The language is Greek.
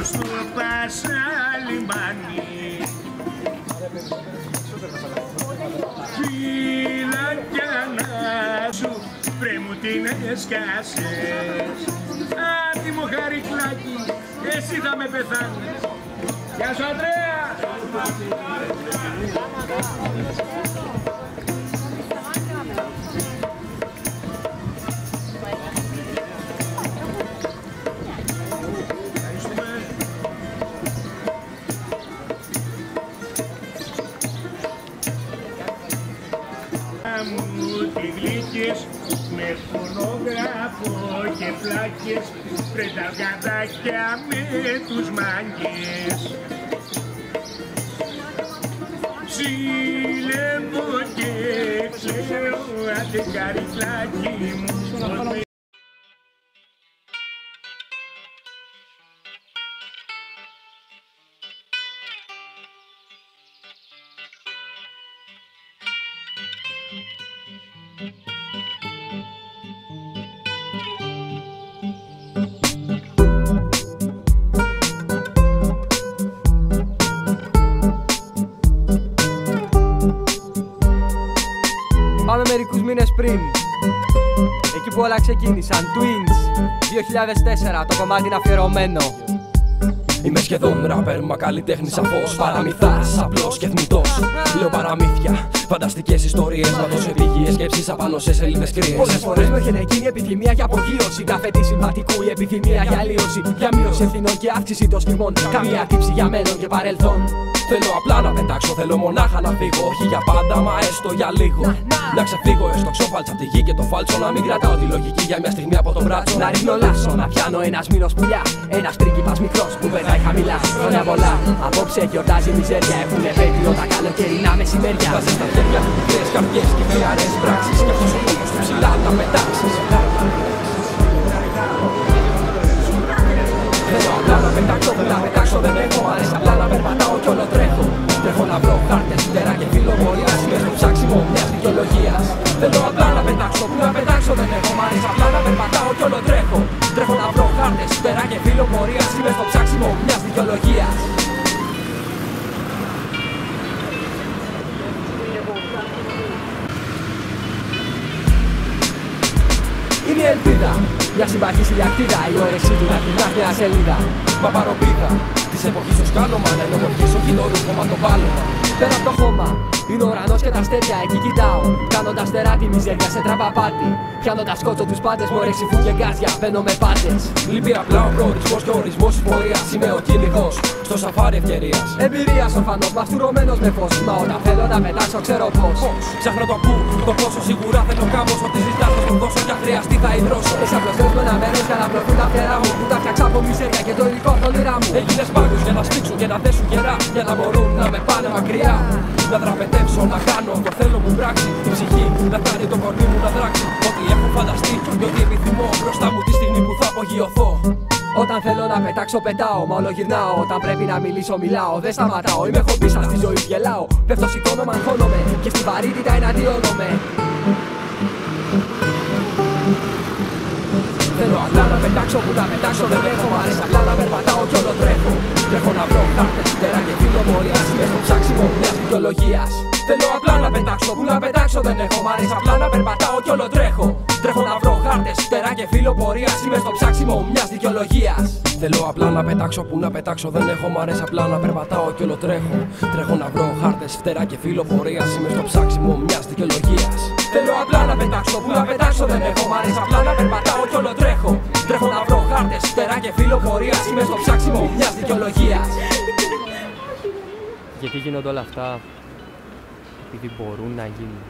στο Πασαλιμάνι. Φυλακιά να σου, βρε μου την έσκασες. Άντι μου Χαρικλάκη, εσύ θα με πεθάνεις. Γεια σου Ανδρέα! Μου τη γλύκες με φωνογράφο και πλάκες, βρε τα αυγαδάκια με τους μάγκες. Ψιλεύω και ξέρω, άντε Χαρικλάκη μου. Πάμε μερικούς μήνες πριν, εκεί που όλα ξεκίνησαν. Twins, 2004, το κομμάτι είναι αφιερωμένο. Είμαι σχεδόν ράπερ, μα καλλιτέχνης σαφώς. Παραμυθάς, απλός και θνητός. Λέω παραμύθια, φανταστικές ιστορίες. Μα τόσο επίγειες σκέψεις απάνω σε σελίδες κρύες. Πολλές φορές μου έρχεται εκείνη η επιθυμία για απογείωση. Καφέτη συμβατικού, η επιθυμία για αλλίωση. Για μείωση ευθυνών και αύξηση των σκυμών. Καμία τύψη για μέλλον και παρελθόν. Θέλω απλά να πετάξω, θέλω μονάχα να φύγω. Όχι για πάντα, μα έστω για λίγο. Να ξεφύγω έστω ξόφαλτσα από τη γη και το φάλτσο. Να μην κρατάω τη λογική για μια στιγμή από τον μπράτσο. Να ρίχνω λάσο, να πιάνω ένας μήνος πουλιά. Ένας πρίγκιπας μικρός που πετάει χαμηλά. Χρόνια πολλά, απόψε γιορτάζει η μιζέρια. Έχουνε πέτειο τα καλοκαιρινά μεσημέρια. Βάζεις στα χέρια του μικρές καρδιές και φιαρές πράξεις. Και αυτός ο πόνος του ψηλά τα πετάξεις. Θέλω απλά να πετάξω, θέλω να πετάξω, δεν έχω αρέσει. Απλά να περπατάω κι όλο τρέχω. Τρέχω να βρω χάρτες, φτερά και φύλλο πορείας. Είμαι στο ψάξιμο μιας δικαιολογίας. Θέλω απλά να πετάξω, που να πετάξω δεν έχω αρέσει. Απλά να περπατάω κι όλο τρέχω. Τρέχω να βρω χάρτες, φτερά και φύλλο πορείας. Είμαι στο ψάξιμο μιας δικαιολογίας. Είναι η ελπίδα, μια συμπαθή ηλιακτήδα. Η όρεξή του να κοιτάς μια σελίδα. Μα παροπίδα της εποχής το σκάλωμα. Να είναι ομορφής, όχι το ρούχο, μα το πάλωμα. Πέρα από το χώμα, είναι ο ουρανός και τα αστέρια. Εκεί κοιτάω, κάνοντας τεράτη μιζέρια σε τραπαπάτι. Πιάνοντας κότσο τους πάντες, μου όρεξη φου και γκάζια. Μπαίνω με πάντες. Λείπει απλά ο προορισμός και ο ορισμός της πορείας. Είμαι ο κυνηγός στο σαφάρι ευκαιρίας. Εμπειρίας ορφανός, μαστουρωμένος με φως. Μα όταν θέλω να πετάξω, ξέρω πώς. Ψάχνω το πού, το πόσο σίγουρα θέλω κάπως. Ό,τι ζητάς θα σου δώσω κι αν χρειαστεί θα υδρώσω. Εσύ απλωστές με ένα μέρος για να πλωθούν τα φτερά μου. Που τα φτιάξα από μιζέρια και το υλικό από τον όνειρά μου. Έγινες πάγκος για να σπίξουν και να δέσουν κερά. Για να μπορούν να με πάνε μακριά. Να δραπετεύσω, να κάνω το θέλω μου πράξη. Η ψυχή να κάνει το κορμί μου να δράξει. Ό,τι έχω φανταστεί και ό,τι επιθυμώ μπροστά μου τη στιγμή που θα απογειωθώ. Όταν θέλω να πετάξω, πετάω. Μα όλο γυρνάω. Όταν πρέπει να μιλήσω, μιλάω. Δεν σταματάω. Είμαι χομπίσα στη ζωή, γελάω. Πέφτω, σηκώνω, μαγχώνομαι. Και στην βαρύτητα εναντιώνομαι. Θέλω απλά να πετάξω, που να πετάξω δεν έχω. Μ' αρέσει απλά να περπατάω κι όλο τρέχω. Τρέχω να βρω χάρτες, φτερά και φύλλο πορείας. Είμαι στο ψάξιμο μιας δικαιολογίας. Θέλω απλά να πετάξω, που να πετάξω δεν έχω. Μ' αρέσει απλά να περπατάω κι όλο τρέχω. Τρέχω να βρω χάρτες, φτερά και φύλλο πορείας. Είμαι στο ψάξιμο μιας δικαιολογίας. Θέλω απλά να πετάξω, που να πετάξω δεν έχω. Μ' αρέσει απλά να περπατάω κι όλο τρέχω. Τρέχω να βρω χάρτες, φτερά και φύλλο πορείας. Είμαι στο ψάξιμο μιας δικαιολογίας. Θέλω απλά να πετάξω, που να πετάξω δεν έχω. Μ' αρέσει απλά να περπατάω κι όλο τρέχω. Τρέχω να βρω χάρτες, φτερά και φύλλο πορείας. Είμαι στο ψάξιμο μιας δικαιολογίας. Γιατί γίνονται όλα αυτά? Επειδή μπορούν να γίνουν.